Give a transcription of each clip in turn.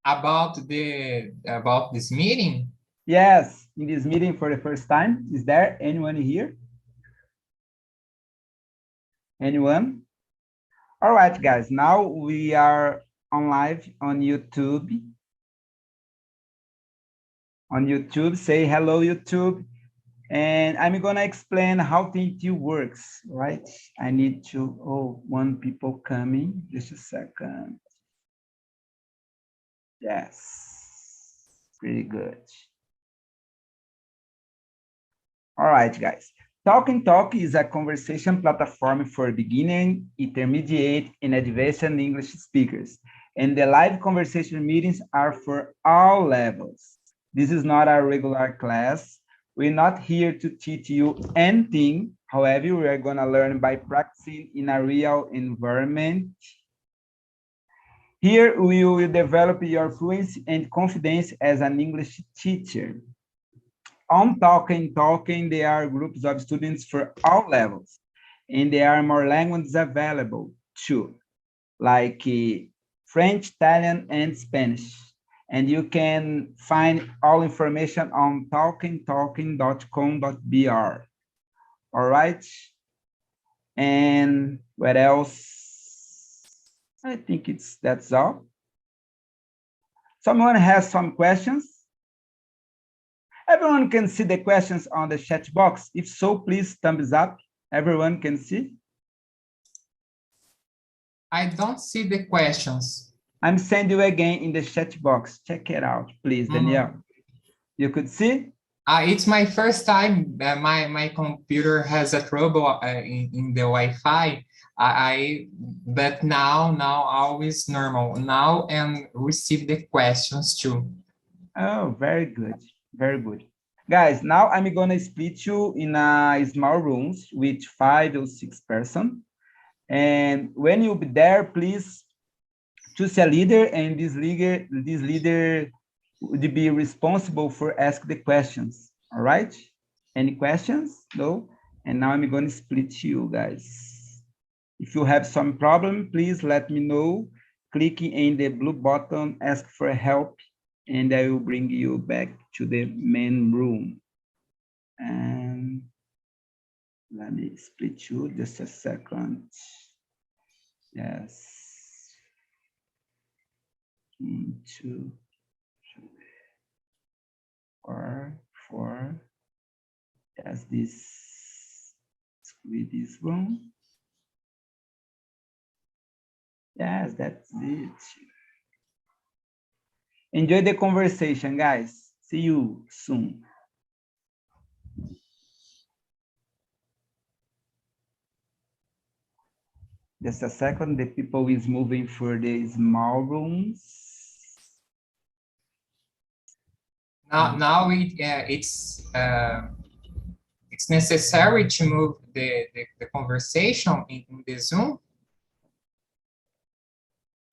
About this meeting? Yes, in this meeting for the first time. Is there anyone here? Anyone? All right, guys, now we are on live on YouTube. On YouTube, say hello, YouTube. And I'm gonna explain how TNT works, right? I need to, oh, one people coming, just a second. Yes, pretty good. All right, guys. TalkNTalk is a conversation platform for beginning, intermediate, and advanced English speakers. And the live conversation meetings are for all levels. This is not a regular class. We're not here to teach you anything. However, we are going to learn by practicing in a real environment. Here, we will develop your fluency and confidence as an English teacher. On TalkNTalk, there are groups of students for all levels, and there are more languages available too, like French, Italian, and Spanish. And you can find all information on talkingtalking.com.br. All right. And what else? I think that's all. Someone has some questions? Everyone can see the questions on the chat box. If so, please thumbs up. Everyone can see. I don't see the questions. I'm sending you again in the chat box. Check it out, please, Danielle. You could see? It's my first time. My computer has a trouble in the Wi-Fi. But now always normal. Now and receive the questions too. Oh, very good. Very good. Guys, now I'm gonna split you in small rooms with 5 or 6 persons. And when you'll be there, please choose a leader, and this leader would be responsible for asking the questions. All right? Any questions? No? And now I'm gonna split you guys. If you have some problem, please let me know. Clicking in the blue button, ask for help, and I will bring you back to the main room. And let me split you just a second. Yes. 1, 2, 3, 4. Yes, with this one. Yes, that's it. Enjoy the conversation, guys. See you soon. Just a second, the people is moving for the small rooms. Now it's necessary to move the conversation in the Zoom.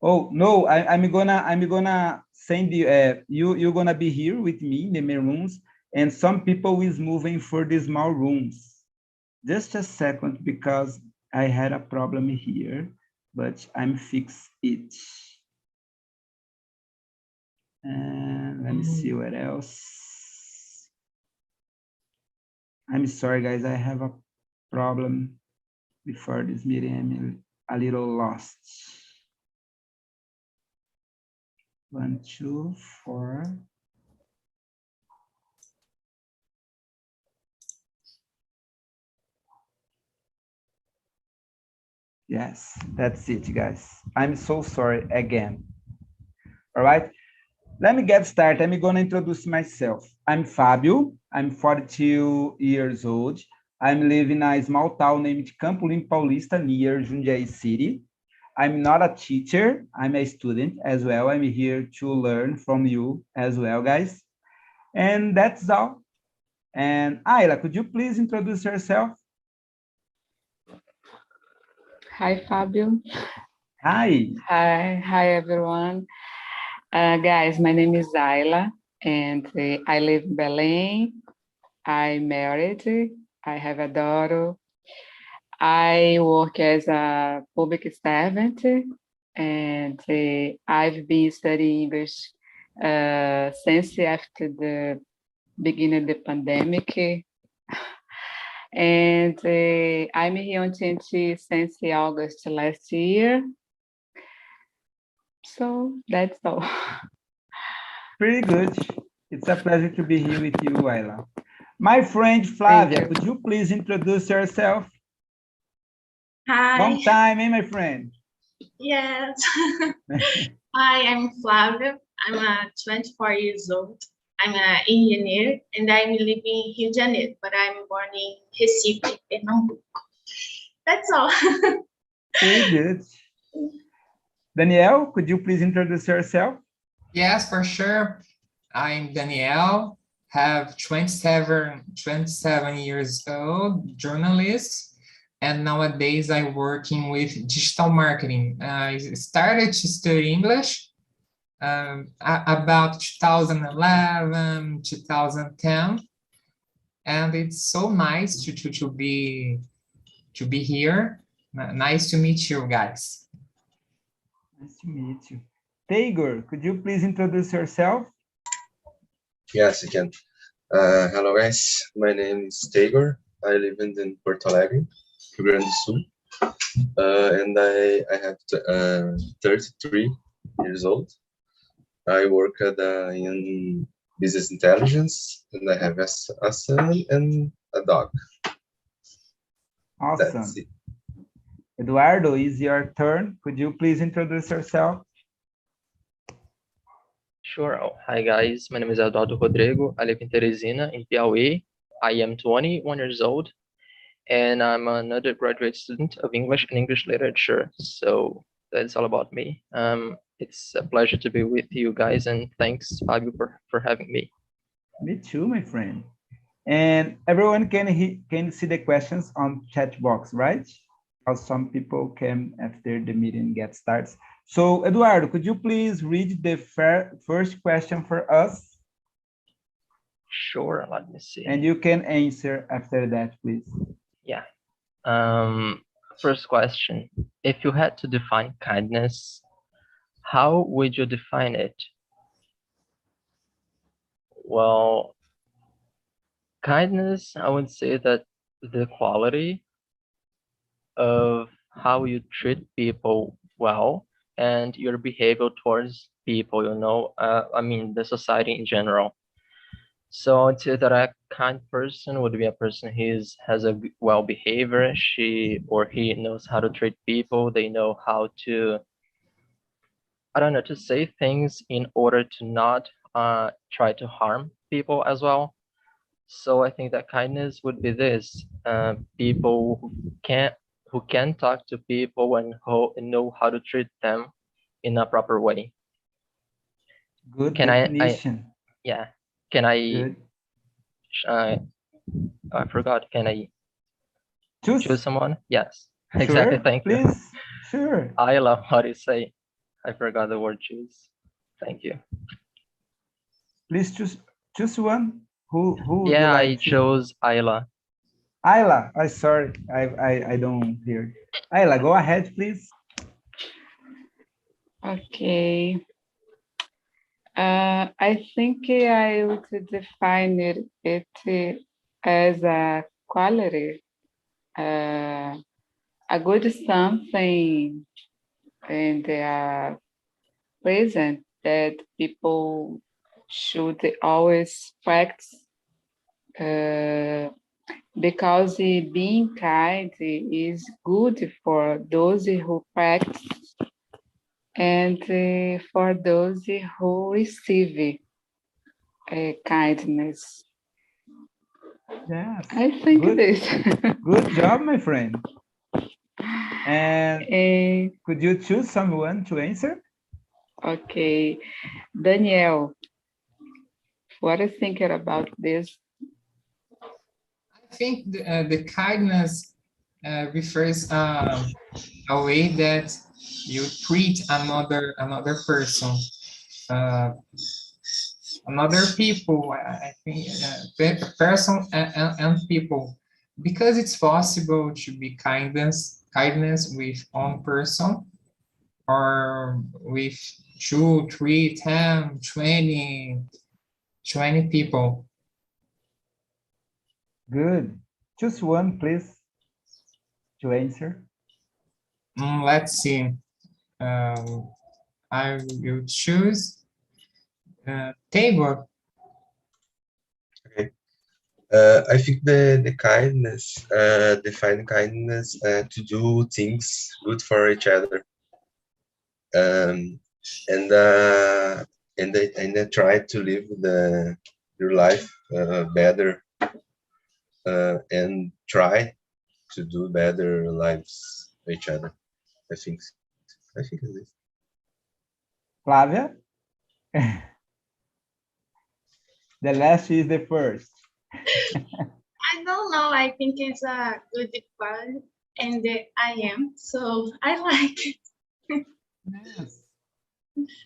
Oh no, I'm gonna send you. You're gonna be here with me in the main rooms, and some people is moving for the small rooms. Just a second, because I had a problem here, but I'm fix it. And let me see what else. I'm sorry, guys. I have a problem before this meeting. I'm a little lost. 1, 2, 4. Yes, that's it, guys. I'm so sorry again. All right, let me get started. I'm going to introduce myself. I'm Fabio. I'm 42 years old. I'm living in a small town named Campolim Paulista near Jundiaí City. I'm not a teacher. I'm a student as well. I'm here to learn from you as well, guys. And that's all. And Ayla, could you please introduce yourself? Hi, Fabio. Hi. Hi, everyone. Guys, my name is Ayla, and I live in Belém. I'm married. I have a daughter. I work as a public servant, and I've been studying English since after the beginning of the pandemic. And I'm here on TNT since August last year. So that's all. Pretty good. It's a pleasure to be here with you, Ayla. My friend Flavia, could you please introduce yourself? Hi. Long time, eh, my friend? Yes. Hi, I'm Flavia. I'm 24 years old. I'm an engineer and I'm living in Rio de Janeiro, but I'm born in Recife, Pernambuco. That's all. Very good. Danielle, could you please introduce yourself? Yes, for sure. I'm Danielle, have 27 years old, journalist, and nowadays I'm working with digital marketing. I started to study English about 2011, 2010, and it's so nice to be here. Nice to meet you guys. Nice to meet you. Taygor, could you please introduce yourself? Yes, I can. Hello, guys. My name is Taygor. I live in Porto Alegre, Rio Grande do Sul. And I have 33 years old. I work in business intelligence, and I have a son and a dog. Awesome. That's it. Eduardo, it's your turn. Could you please introduce yourself? Sure. Oh, hi, guys. My name is Eduardo Rodrigo. I live in Teresina, in Piauí. I am 21 years old, and I'm an undergraduate student of English and English literature. So that's all about me. It's a pleasure to be with you guys, and thanks, Fabio, for having me. Me too, my friend. And everyone can see the questions on chat box, right? How some people came after the meeting gets started. So, Eduardo, could you please read the first question for us? Sure, let me see. And you can answer after that, please. Yeah. First question. If you had to define kindness, how would you define it? Well, kindness, I would say that the quality of how you treat people well and your behavior towards people, I mean, the society in general. So I would say that a kind person would be a person who has a well behavior, she or he knows how to treat people, they know how to, I don't know, to say things in order to not try to harm people as well. So I think that kindness would be this, people who can talk to people and know how to treat them in a proper way. Good Can definition. Yeah. Can I? Good. I forgot. Can I choose someone? Yes. Sure, Exactly. Thank you. Please. Sure. Ayla, how do you say? I forgot the word choose. Thank you. Please choose one. Who Yeah, like I chose Ayla. Ayla, I'm sorry, I don't hear. Ayla, go ahead, please. Okay. I think I would define it as a quality, a good something, and a present that people should always practice, because being kind is good for those who practice and for those who receive kindness. Yes. I think good, it is. Good job, my friend. And could you choose someone to answer? Okay. Danielle, what are you thinking about this? I think the kindness refers a way that you treat another person, another people. I think person and people, because it's possible to be kindness with one person or with 2, 3, 10, 20 people. Good. Choose one, please, to answer. Let's see. I will choose Tabor. Okay. I think the kindness, define kindness to do things good for each other, and I try to live your life better, and try to do better lives for each other. I think it's this. Flavia? The last is the first. I don't know. I think it's a good quality, and I am. So I like it. Yes.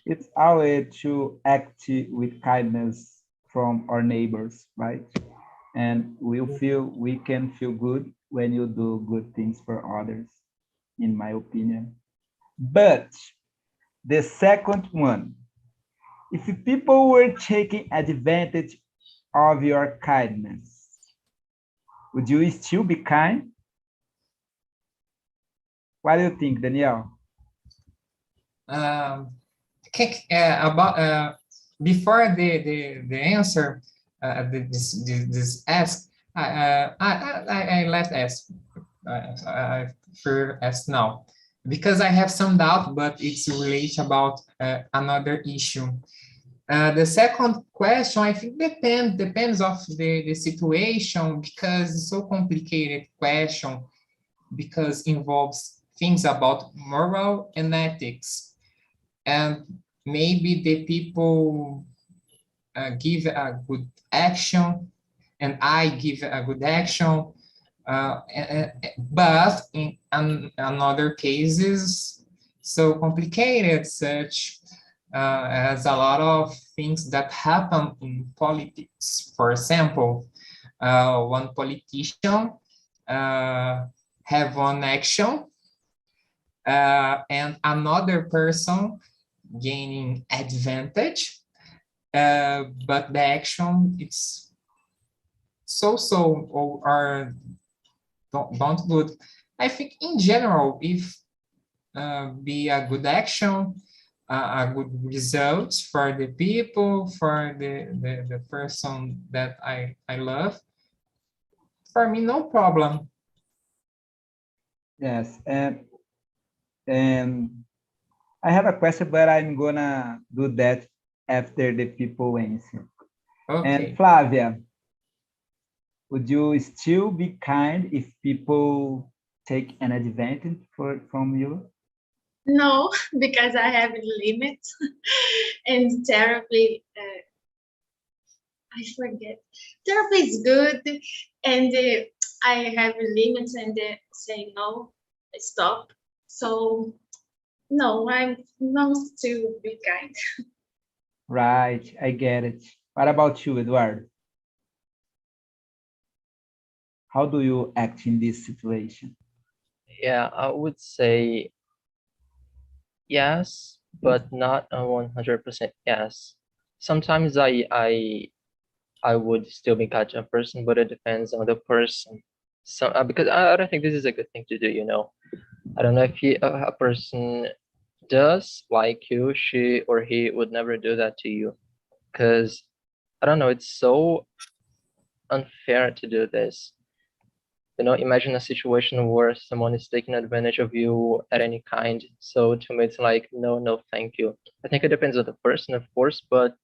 It's our way to act with kindness from our neighbors, right? And we can feel good when you do good things for others, in my opinion. But the second one, if people were taking advantage of your kindness, would you still be kind? What do you think, Danielle? About before the answer, this ask, I let ask. I prefer ask now because I have some doubt, but it's related about another issue. The second question, I think depends of the situation because it's so complicated question because involves things about moral and ethics. And maybe the people give a good action and I give a good action. But in another cases, so complicated, such as a lot of things that happen in politics. For example, one politician have one action and another person gaining advantage, but the action it's so or don't good. I think in general, if be a good action, a good results for the people, for the person that I love, for me, no problem. Yes, and I have a question, but I'm gonna do that after the people answer. Okay. And Flavia, would you still be kind if people take an advantage from you? No, because I have limits, and therapy. I forget. Therapy is good, and I have limits, and say no, stop. So no, I'm not to be kind. Right, I get it. What about you, Eduardo? How do you act in this situation? Yeah, I would say yes, but not a 100% yes. Sometimes I would still be kind to a person, but it depends on the person. So because I don't think this is a good thing to do, you know. I don't know if a person does like you, she or he would never do that to you, because I don't know, it's so unfair to do this. You know, imagine a situation where someone is taking advantage of you at any kind. So to me, it's like, no, thank you. I think it depends on the person, of course, but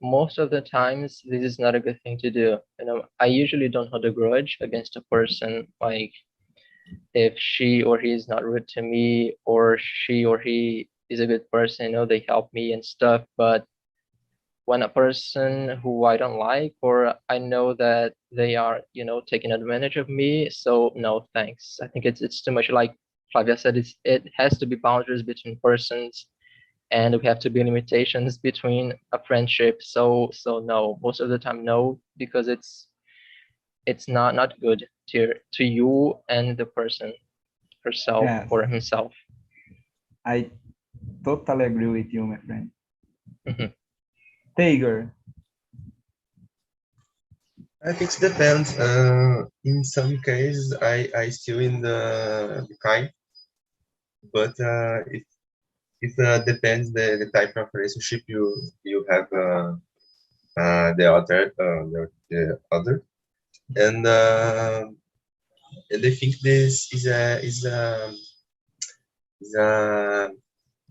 most of the times this is not a good thing to do. You know, I usually don't hold a grudge against a person, like if she or he is not rude to me, or she or he is a good person, you know, they help me and stuff. But when a person who I don't like, or I know that they are, you know, taking advantage of me, so no thanks. I think it's too much. Like Flavia said, it has to be boundaries between persons, and we have to be limitations between a friendship. So no, most of the time no, because it's not good to you and the person herself Yes, or himself. I totally agree with you, my friend. Mhm. Tiger. I think it depends. In some cases, I still in the kind, but it depends the type of relationship you have the other, and I think this is a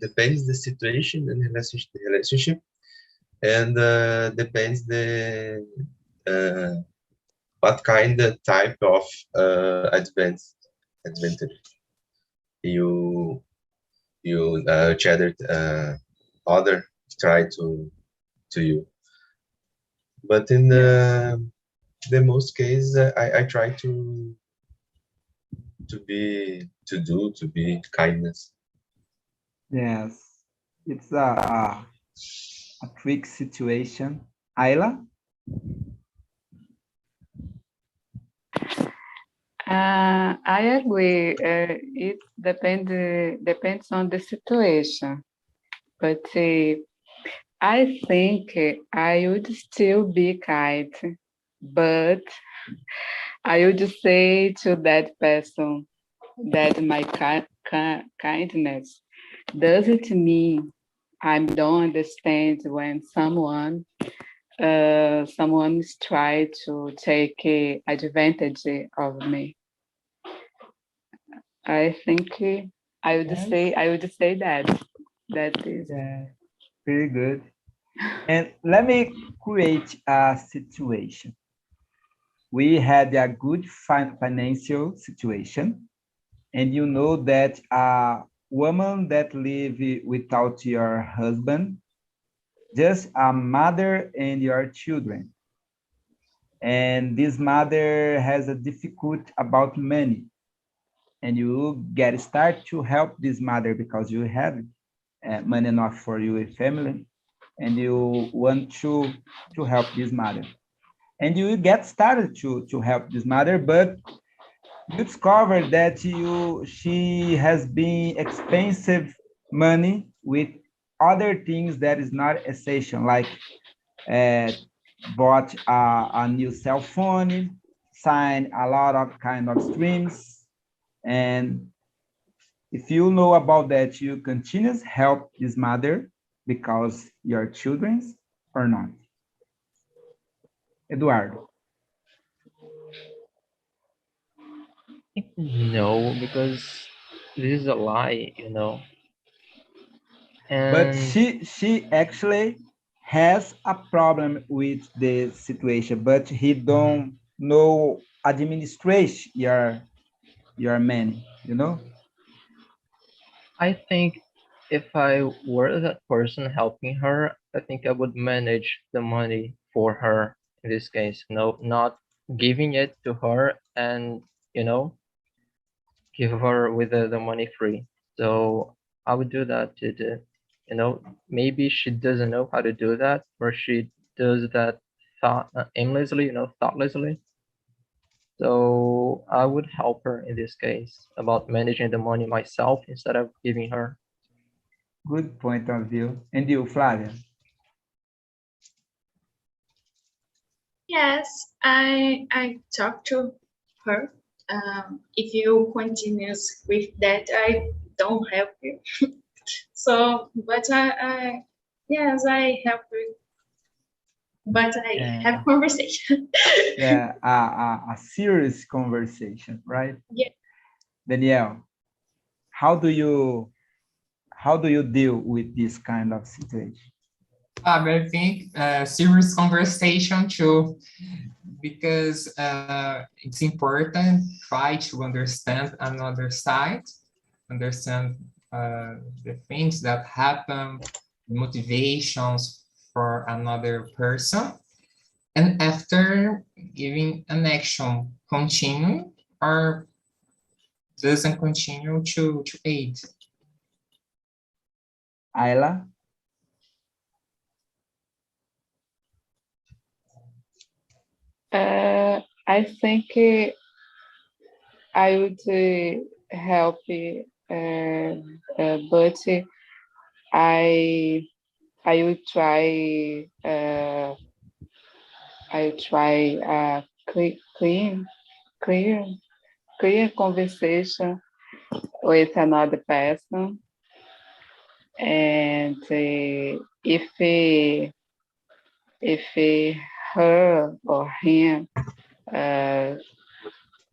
depends the situation and relationship, and depends the what kind of type of advantage you each other try to you. But in the most cases, I try to be kindness. Yes, it's a trick situation. Ayla? I agree. It depends on the situation, but I think I would still be kind, but I would say to that person that my kindness doesn't mean I don't understand when someone is trying to take advantage of me. I think I would say that is. Yeah, very good. And let me create a situation. We had a good financial situation, and you know that a woman that live without your husband, just a mother and your children, and this mother has a difficult about money, and you get start to help this mother because you have money enough for your family, and you want to help this mother, and you get started to help this mother, but you discover that she has been expensive money with other things that is not essential, like uh, bought a new cell phone, signed a lot of kind of streams, and if you know about that, you continue help this mother because your children's or not. Eduardo. No, because this is a lie, you know. But And she actually has a problem with the situation, but he don't know administration your money, you know? I think if I were that person helping her, I think I would manage the money for her in this case. No, not giving it to her and, you know, give her with the money free. So I would do that you know, maybe she doesn't know how to do that, or she does that aimlessly, you know, thoughtlessly. So I would help her in this case about managing the money myself instead of giving her. Good point of view. And you, Flavia? Yes, I talked to her. If you continue with that, I don't help you. So, but I yes, I help you, but I Yeah, have conversation. yeah, a serious conversation, right? Yeah. Danielle, how do you deal with this kind of situation? I think serious conversation too, because it's important try to understand another side, understand the things that happen, motivations for another person, and after giving an action, continue or doesn't continue to aid. Ayla? I think I would help, but I will try clean, clear, clear conversation with another person, and if her or him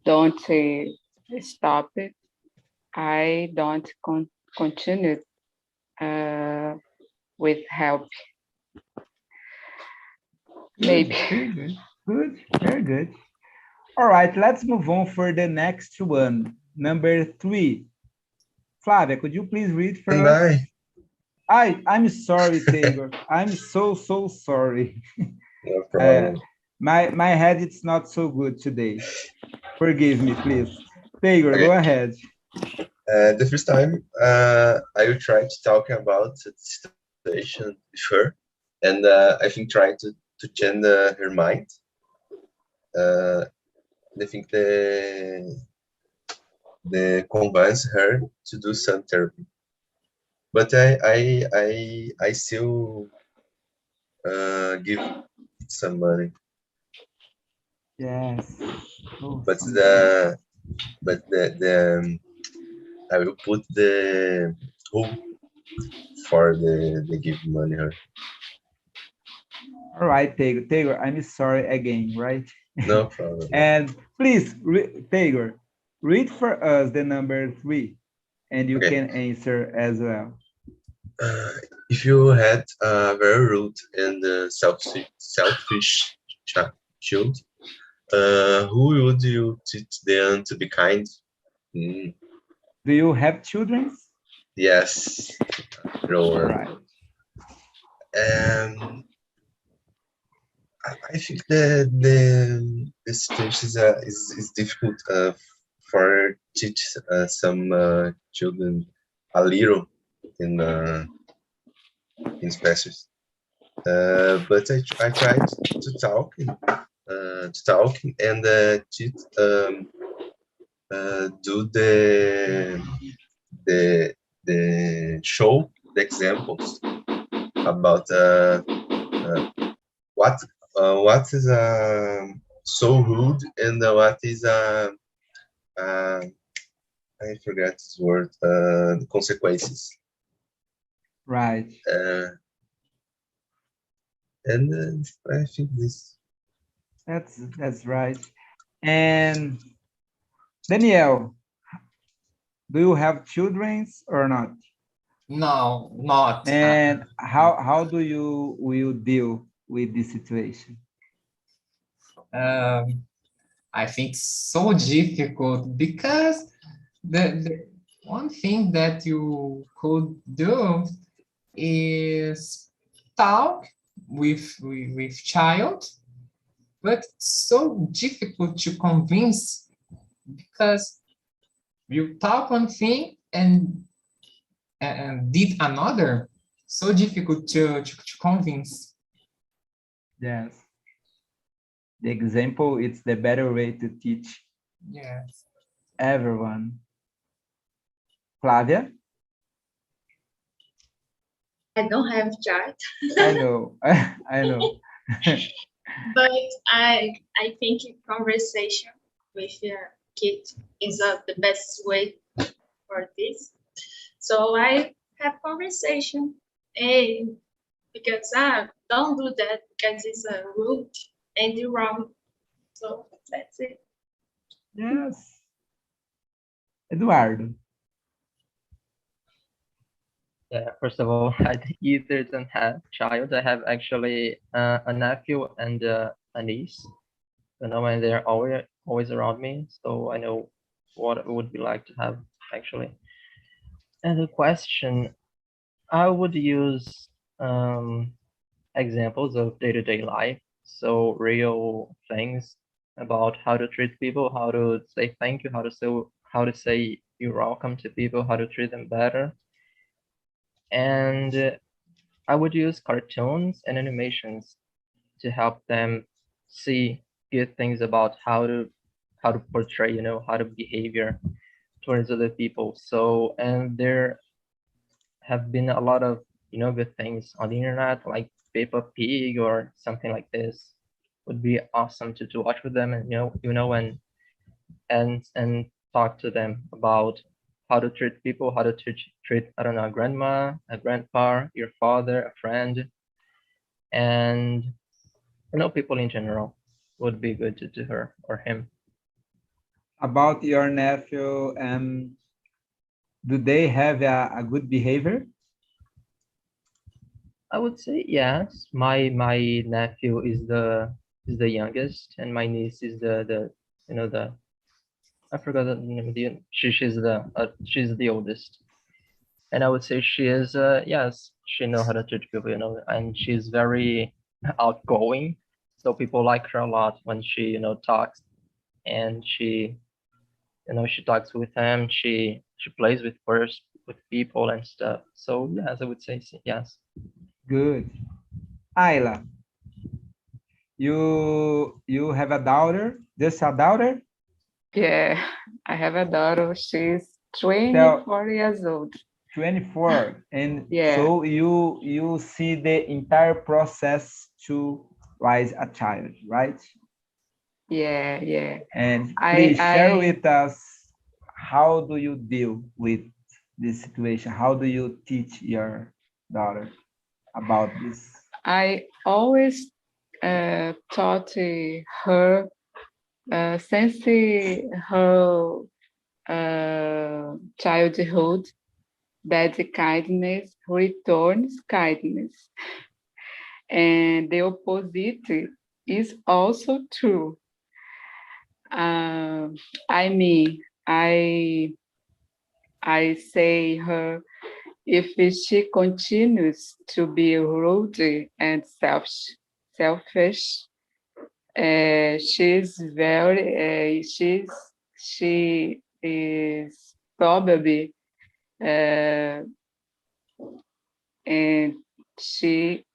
don't stop it, I don't continue with help. Maybe. Very good. Good. Very good. All right, let's move on for the next one. Number 3. Flavia, could you please read for And us? I'm sorry, Taylor. I'm so sorry. no problem. My head is not so good today. Forgive me, please. Taylor, Okay. go ahead. The first time I will try to talk about the situation with her, and I think try to change her mind. I think the convince her to do some therapy, but I still give some money. Yes. Oh, But something. the I will put the rule for the give money her. All right, Taylor. Taylor, I'm sorry again, right? No problem. And please, Taylor, read for us the number 3, and you Okay. can answer as well. If you had a very rude and selfish child, who would you teach them to be kind? Mm, Do you have children? yes, All Rowan. right. I think the situation is difficult for teach some children a little in specials. But I tried to talk and do the show the examples about what is so rude and what is I forgot this word, consequences. Right. And I think this. That's right. And Danielle, do you have children or not? No, not. And how do you will deal with this situation? I think so difficult because the one thing that you could do is talk with child, but it's so difficult to convince because you talk one thing and did another. So difficult to convince. Yes. The example, it's the better way to teach Yes. everyone. Flavia? I don't have child, I know, I know. but I think conversation with your kid is the best way for this. So I have conversation, and because I don't do that because it's a rude and wrong. So that's it. Yes. Eduardo. Yeah, first of all, I either don't have child. I have actually a nephew and a niece. You know, and they're always around me, so I know what it would be like to have actually. And the question, I would use examples of day-to-day life, so real things about how to treat people, how to say thank you, how to say you're welcome to people, how to treat them better. And I would use cartoons and animations to help them see good things about how to portray, you know, how to behavior towards other people. So, and there have been a lot of good things on the internet, like Peppa Pig or something like this. Would be awesome to watch with them, and and talk to them about how to treat people, how to treat I don't know, a grandma, a grandpa, your father, a friend, and people in general. Would be good to her or him. About your nephew, do they have a good behavior? I would say yes. My nephew is the youngest, and my niece is the I forgot the name of the she's the oldest. And I would say she is yes, she knows how to treat people, and she's very outgoing. So people like her a lot when she talks, and she she talks with them. She plays with people and stuff. So yes, I would say yes. Good. Ayla, you have a daughter? Just a daughter? Yeah, I have a daughter. She's 24 years old. 24, and Yeah. so you see the entire process to raise a child, right? Yeah. And please share with us, how do you deal with this situation? How do you teach your daughter about this? I always taught her since her childhood that kindness returns kindness, and the opposite is also true. I mean, I say her, if she continues to be rude and selfish, she is probably and she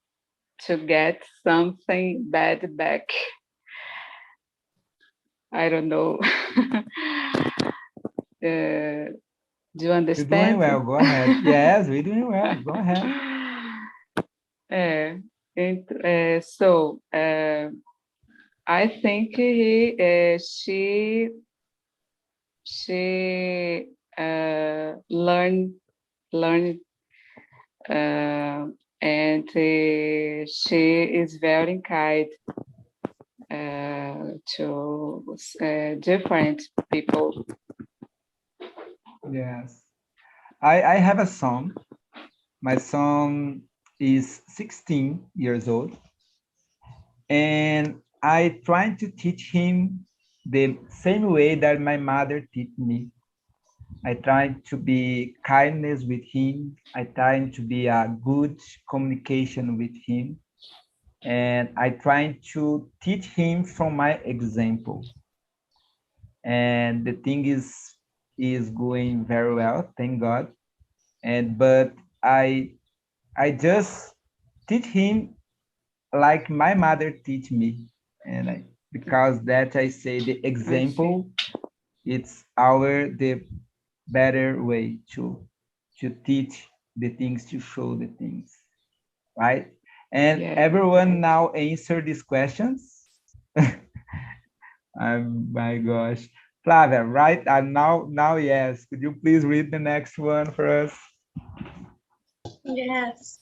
to get something bad back. I don't know. Do you understand? You're doing well. Go ahead. Yes, we're doing well. Go ahead. So I think she learned and she is very kind to different people. Yes. I have a son. My son is 16 years old, and I try to teach him the same way that my mother taught me. I try to be kindness with him. I try to be a good communication with him. And I try to teach him from my example. And the thing is going very well, thank God. But I just teach him like my mother teach me. And because that I say the example, it's the better way to teach the things, to show the things, right? And everyone now answer these questions. My gosh, Flavia, right? And now yes, could you please read the next one for us? Yes.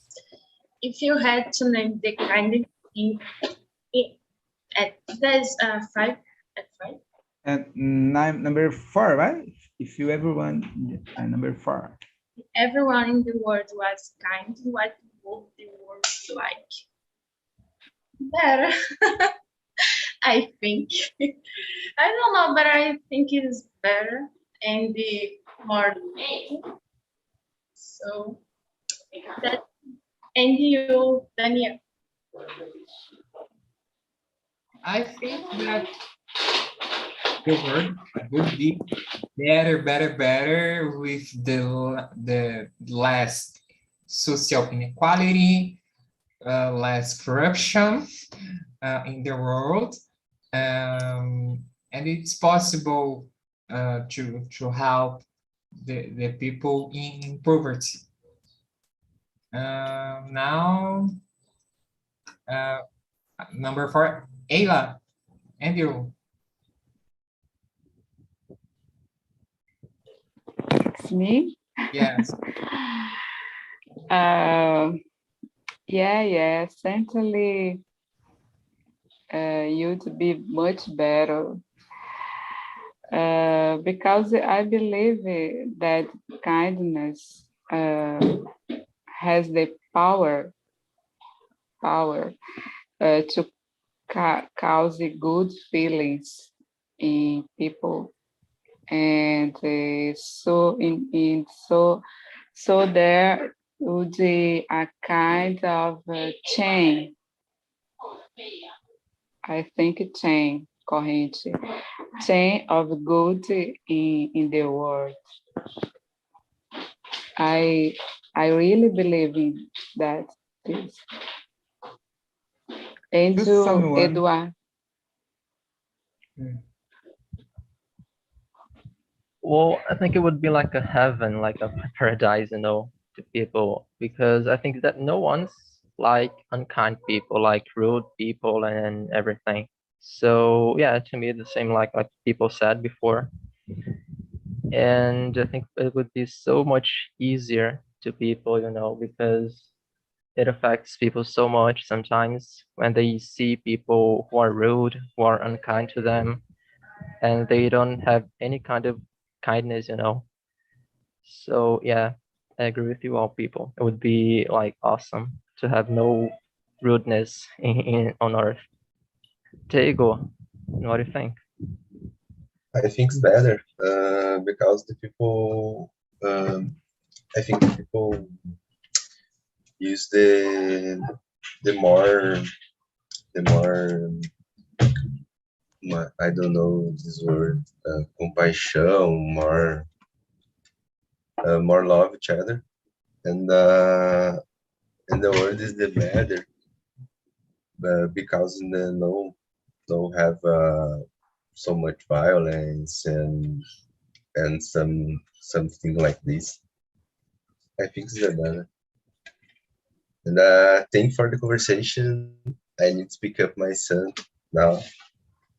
If you had to name the kind of thing, there's 5 at 5. And number 4, right? If you everyone, number 4. Everyone in the world was kind. What would the world be like? Better. I think. I don't know, but I think it is better and the more. So that. And you, Daniel? I think that the world would be better with the less social inequality, less corruption in the world, and it's possible to help the people in poverty. Now, number 4, Ayla, and you. It's me. Yes. Yeah, certainly you'd be much better because I believe that kindness has the power to cause good feelings in people, and so there would be a kind of chain. I think corrente, chain of good in the world. I really believe in that. This. And Choose to someone. Eduard. Well, I think it would be like a heaven, like a paradise, to people, because I think that no one's like unkind people, like rude people and everything. So yeah, to me, the same like people said before. And I think it would be so much easier to people, because it affects people so much sometimes when they see people who are rude, who are unkind to them, and they don't have any kind of kindness. So yeah, I agree with you all people. It would be like awesome to have no rudeness on earth. Diego, what do you think? I think it's better because the people, I think the people use the more, I don't know this word, compassion, more love each other, and the word is the better, because in the no have so much violence and something like this. I think it's the better. And thank for the conversation. I need to pick up my son now.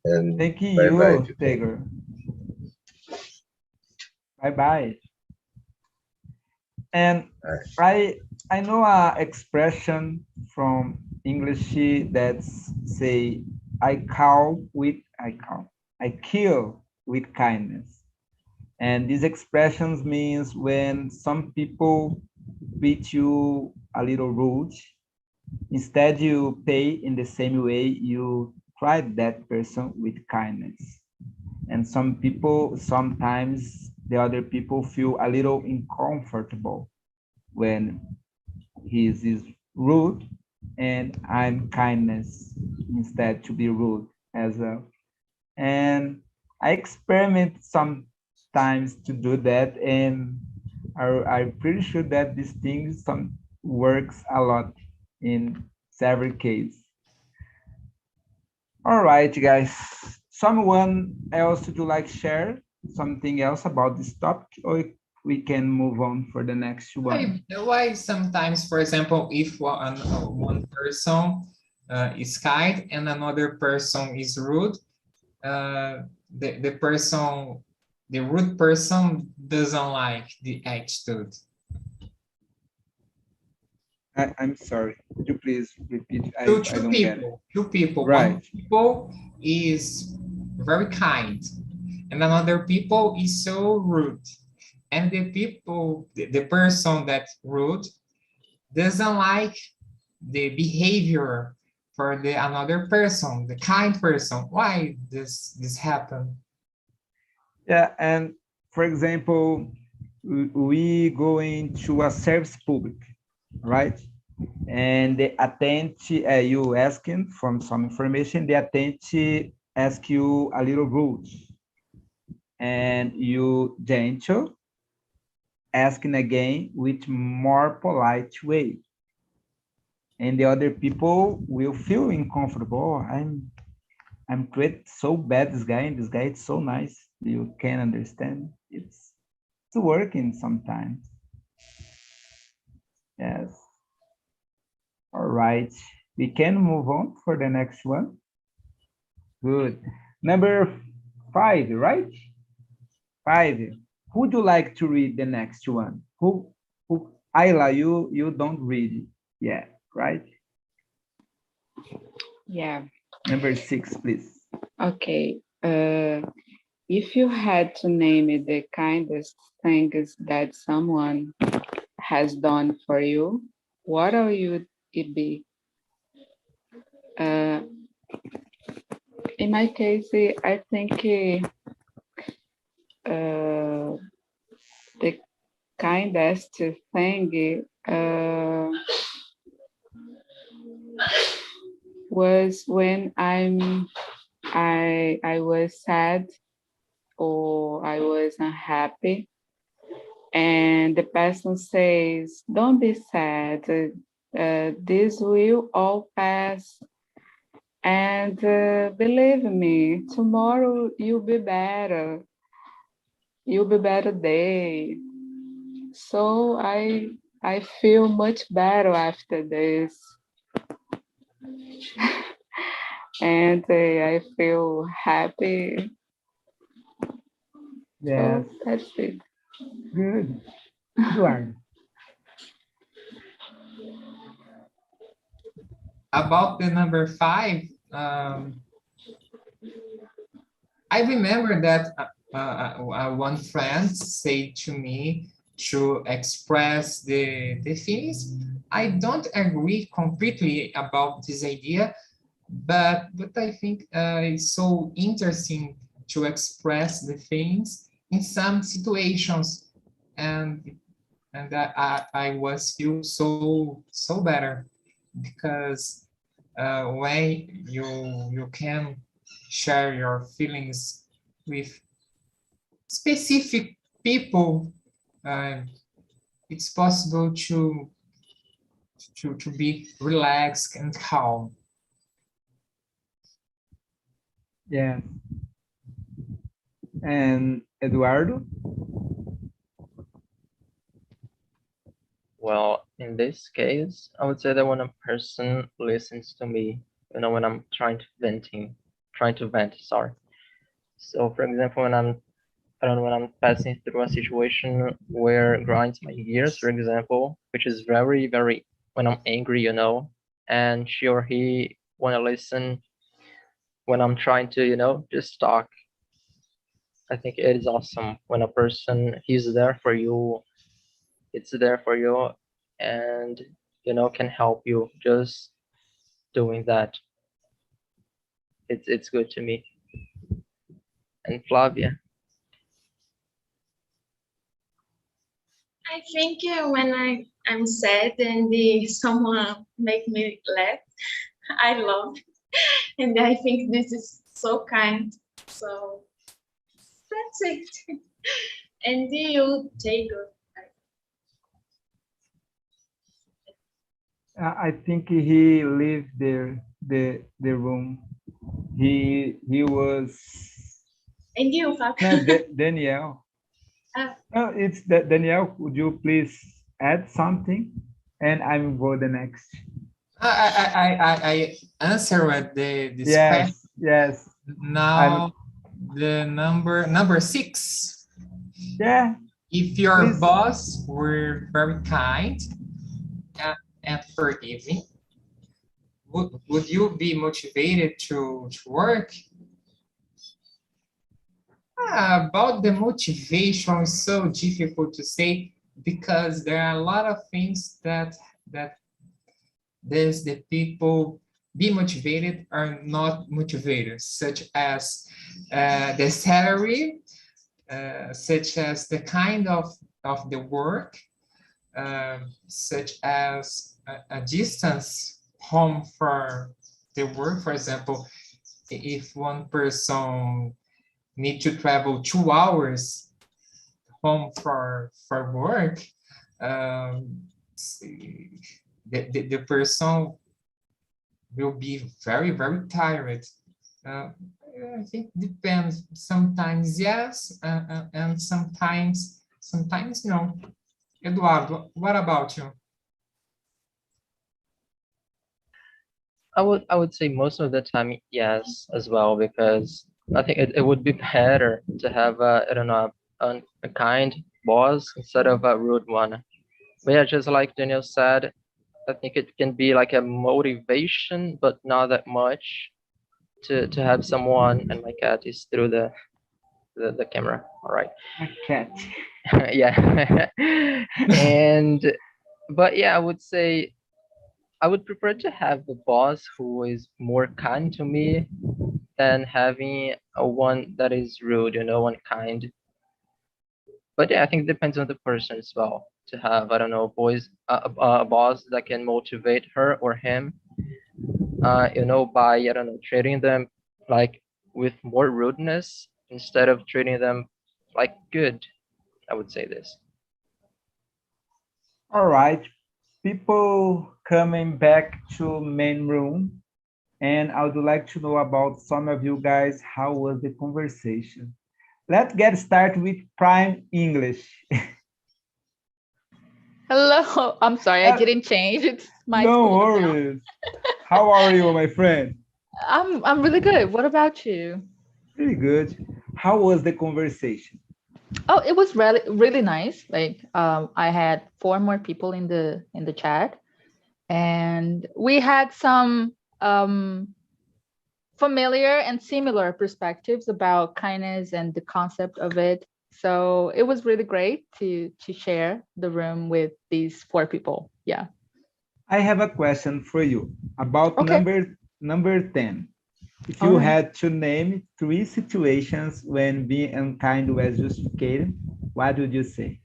And Thank you, bye-bye, people. Tiger. Bye-bye. And I know a expression from English that say I kill with kindness. And these expressions means when some people treat you a little rude, instead you pay in the same way you treat that person with kindness. And some people, sometimes the other people feel a little uncomfortable when he is rude and I'm kindness instead to be rude as well. And I experiment sometimes to do that, and I'm pretty sure that this thing works a lot in several cases. All right, guys. Someone else would you like share something else about this topic, or we can move on for the next one? Why sometimes, for example, if one person is kind and another person is rude, the rude person doesn't like the attitude. I'm sorry. Could you please repeat? I Two don't get it. people. Right. One people is very kind, and another people is so rude. And the person that's rude doesn't like the behavior for the another person, the kind person. Why this happen? Yeah, and for example, we go into a service public, right? And the attendant, you asking from some information, the attendant ask you a little rules, and you gentle, asking again with more polite way. And the other people will feel uncomfortable. Oh, I'm treated so bad, this guy, and this guy is so nice. You can understand. It's working sometimes. Yes. All right. We can move on for the next one. Good. Number 5, right? 5. Who would you like to read the next one? Who Ayla, you don't read yet, right? Yeah. Number 6, please. Okay. If you had to name it the kindest things that someone has done for you, what would it be? In my case, I think the kindest thing was when I was sad or I was unhappy, and the person says, "Don't be sad. This will all pass. And believe me, tomorrow you'll be better. You'll be better day." So I feel much better after this, and I feel happy. Yes, So that's it. good. Eduardo. About the number 5, I remember that one friend said to me to express the feelings. I don't agree completely about this idea, but I think it's so interesting to express the feelings in some situations, and I was feel so better because when you can share your feelings with specific people, uh, it's possible to be relaxed and calm. Yeah. And Eduardo? Well, in this case, I would say that when a person listens to me, when I'm trying to vent, sorry. So for example, when I'm passing through a situation where grinds my gears, for example, which is very, very, when I'm angry, and she or he want to listen when I'm trying to, just talk. I think it is awesome when a person he's there for you, it's there for you, and can help you just doing that. It's good to me. And Flavia? I think when I'm sad and someone make me laugh, I love it. And I think this is so kind. So that's it. And you, Jacob? I think he left the room. He was And you, Fab? no, Danielle. No, it's Danielle. Would you please add something? And I will go the next. I answered this question. Yes. Now the number 6. Yeah. If your Please. boss were very kind and forgiving, would you be motivated to work? About the motivation is so difficult to say because there are a lot of things that there's the people be motivated or not motivated, such as the salary, such as the kind of the work, such as a distance home for the work. For example, if one person need to travel 2 hours home for work, the person will be very, very tired. I think depends. Sometimes yes, and sometimes no. Eduardo, what about you? I would say most of the time yes as well, because I think it would be better to have I don't know, a kind boss instead of a rude one. But yeah, just like Daniel said, I think it can be like a motivation, but not that much to have someone. And my cat is through the camera. All right. A cat. Yeah. And but yeah, I would say I would prefer to have a boss who is more kind to me than having a one that is rude, unkind. But yeah, I think it depends on the person as well. To have, I don't know, a boss that can motivate her or him, by, I don't know, treating them like with more rudeness instead of treating them like good. I would say this. All right, people coming back to main room, and I would like to know about some of you guys, how was the conversation? Let's get started with Prime English. Hello. I'm sorry, I didn't change. It's my No school account. worries. How are you, my friend? I'm really good. What about you? Pretty good. How was the conversation? Oh, it was really nice. Like I had 4 more people in the chat, and we had some familiar and similar perspectives about kindness and the concept of it. So it was really great to share the room with these 4 people. Yeah. I have a question for you about Okay. number 10. If All you right. had to name 3 situations when being unkind was justificated, what would you say?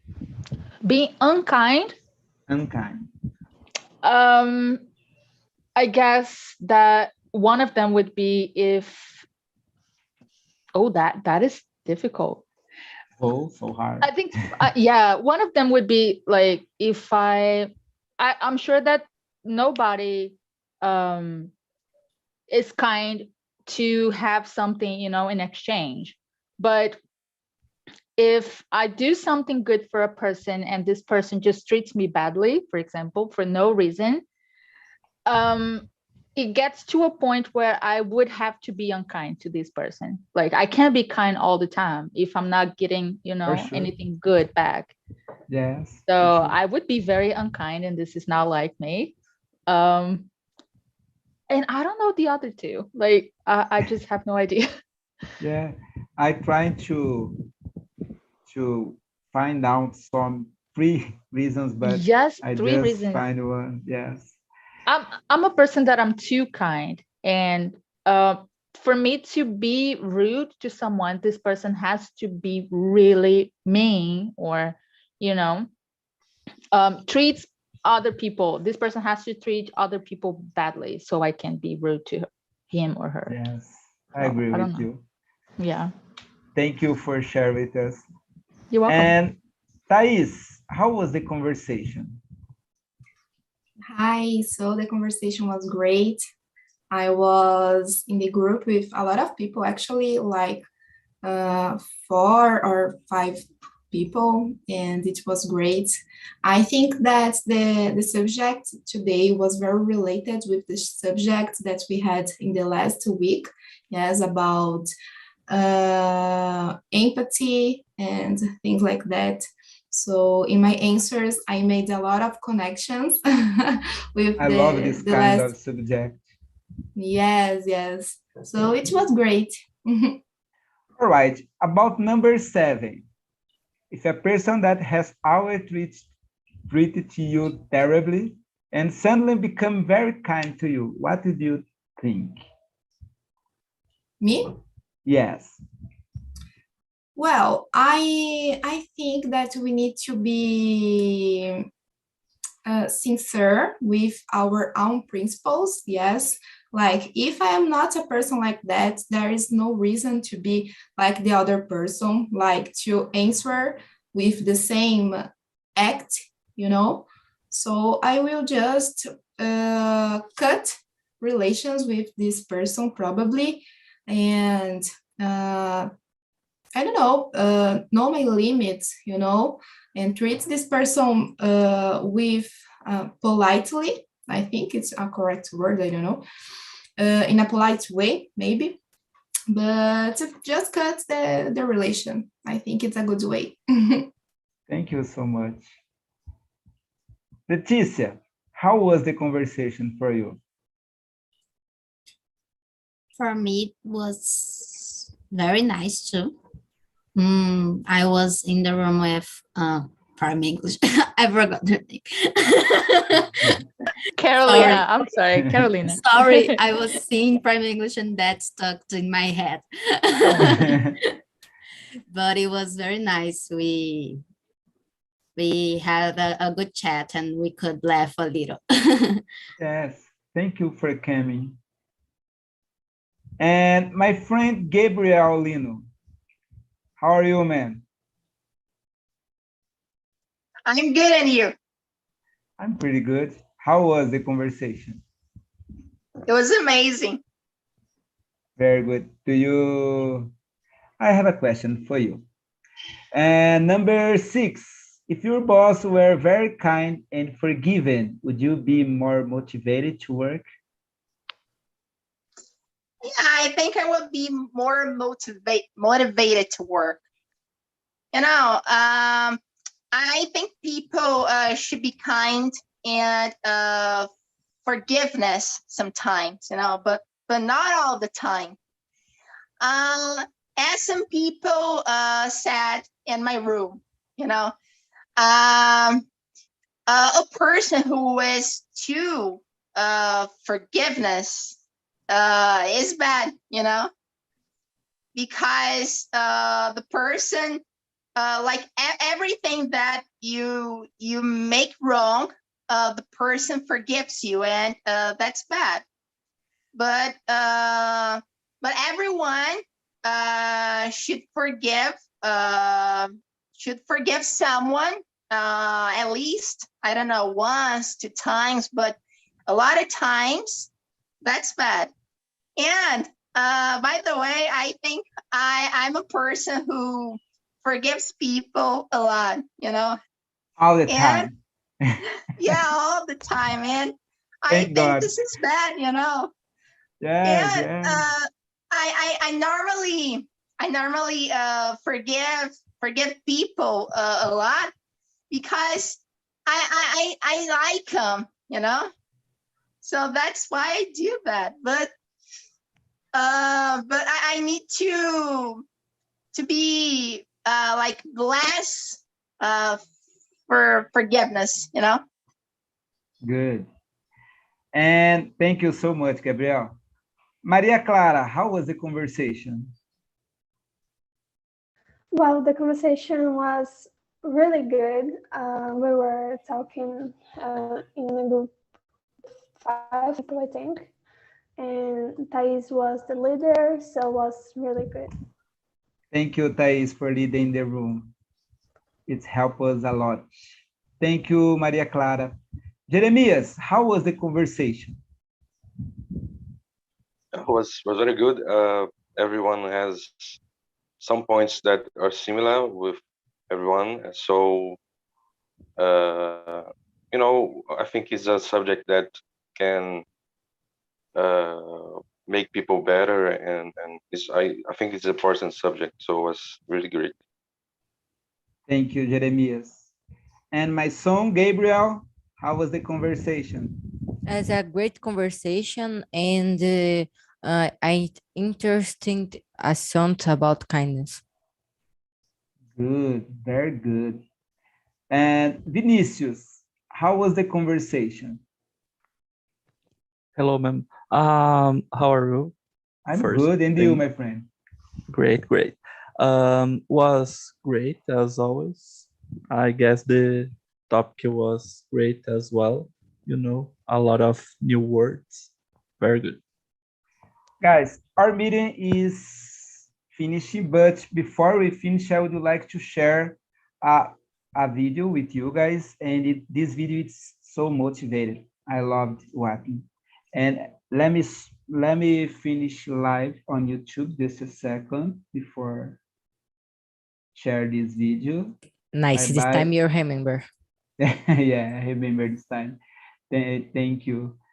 Being unkind, Unkind. I guess that one of them would be if, oh, that is difficult. Oh, so hard. I think, yeah, one of them would be like if I'm sure that nobody is kind to have something, in exchange. But if I do something good for a person and this person just treats me badly, for example, for no reason, it gets to a point where I would have to be unkind to this person. Like I can't be kind all the time if I'm not getting, For sure. anything good back. Yes. So for sure. I would be very unkind, and this is not like me. And I don't know the other 2. Like I just have no idea. Yeah, I trying to find out some 3 reasons, but Yes, I 3 just reasons. find one. Yes. I'm a person that I'm too kind, and for me to be rude to someone, this person has to be really mean, or treats other people. This person has to treat other people badly, so I can be rude to him or her. Yes, I So, agree I don't with know. you. Yeah, Thank you for sharing with us. you're welcome. And Thais, how was the conversation? Hi, so the conversation was great. I was in the group with a lot of people, actually like 4 or 5 people, and it was great. I think that the subject today was very related with the subject that we had in the last week, yes, about empathy and things like that. So in my answers, I made a lot of connections with I love this the kind last. of subject. Yes. So it was great. All right, about number 7. If a person that has always treated you terribly and suddenly become very kind to you, what did you think? Me? Yes. Well, I think that we need to be sincere with our own principles. Yes, like if I am not a person like that, there is no reason to be like the other person, like to answer with the same act, so I will just cut relations with this person probably, and I don't know my limits, and treat this person with politely, I think it's a correct word, I don't know, in a polite way, maybe. But just cut the relation. I think it's a good way. Thank you so much. Leticia, how was the conversation for you? For me, it was very nice too. I was in the room with Prime English. I forgot her name. Carolina, I'm sorry, Carolina. Sorry, I was seeing Prime English and that stuck in my head. But it was very nice. We had a good chat and we could laugh a little. Yes, thank you for coming. And my friend Gabriel Lino, how are you, man? I'm good, and you? I'm pretty good. How was the conversation? It was amazing. Very good. I have a question for you. And number 6, if your boss were very kind and forgiving, would you be more motivated to work? Yeah, I think I would be more motivated to work. You know, I think people should be kind and forgiveness sometimes, you know, but not all the time. As some people said in my room, you know, a person who is too forgiveness is bad, you know, because the person like everything that you make wrong, the person forgives you, and that's bad. But everyone should forgive someone at least, I don't know, 1, 2 times, but a lot of times that's bad. And by the way, I think I'm a person who forgives people a lot, you know. All the time. Yeah, all the time. And I Thank think God. this is bad, you know. Yes, And yes. I normally forgive people a lot because I like them, you know. So that's why I do that. But I need to be like less for forgiveness, you know. Good. And thank you so much, Gabriel. Maria Clara, how was the conversation? Well, the conversation was really good. We were talking in a group 5 people, I think. And Thais was the leader, so it was really good. Thank you, Thais, for leading the room. It's helped us a lot. Thank you, Maria Clara. Jeremias, how was the conversation? It was very good. Everyone has some points that are similar with everyone. So, you know, I think it's a subject that can make people better, and I think it's an important subject. So it was really great. Thank you, Jeremias. And my son, Gabriel, how was the conversation? As a great conversation, and I interesting assumptions about kindness. Good, very good. And Vinicius, how was the conversation? Hello, ma'am. How are you? I'm good, and you, my friend? Great. Was great as always. I guess the topic was great as well. You know, a lot of new words. Very good. Guys, our meeting is finishing, but before we finish, I would like to share a video with you guys, and this video is so motivated. I loved watching. And let me finish live on YouTube just a second before share this video. Nice. This time you remember. Yeah, I remember this time. Thank you.